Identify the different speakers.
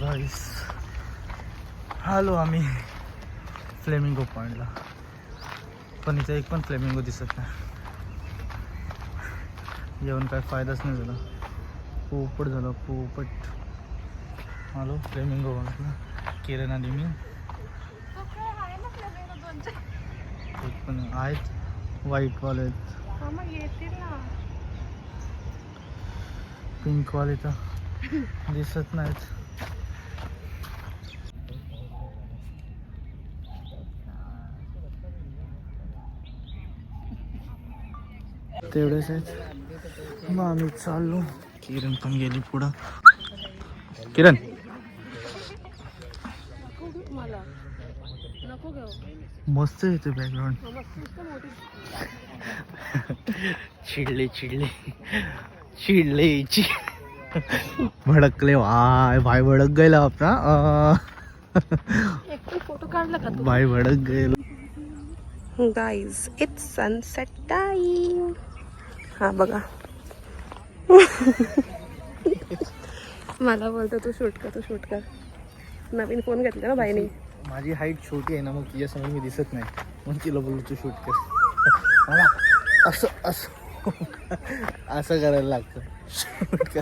Speaker 1: गाईस आलो आम्ही फ्लेमिंगो पॉईंटला, पण इथे एक पण फ्लेमिंगो दिसत नाही. येऊन काय फायदाच नाही झाला, पोपट झाला पोपट. आलो फ्लेमिंगो बघितला किरण आणि मी. एक पण आहेत व्हाईटवाले आहेत, पिंकवाले तर दिसत नाहीत. तेवढेच आहेत. मग आम्ही चाललो. किरण पण गेली पुढं. किरण मस्त येते बॅकग्राऊंड. चिडले भडकले भाई भडक गेला आपला.
Speaker 2: फोटो काढला का तू?
Speaker 1: भाई भडक गेलो.
Speaker 2: Guys it's sunset time. हा बघा. मला बोलतो तू शूट कर. नवीन फोन घेतला ना बाईने.
Speaker 1: माझी हाईट छोटी आहे ना, मग तिच्यासमोर मी दिसत नाही, मग तिला बोललो तू शूट कर. असं करायला लागतं शूट कर.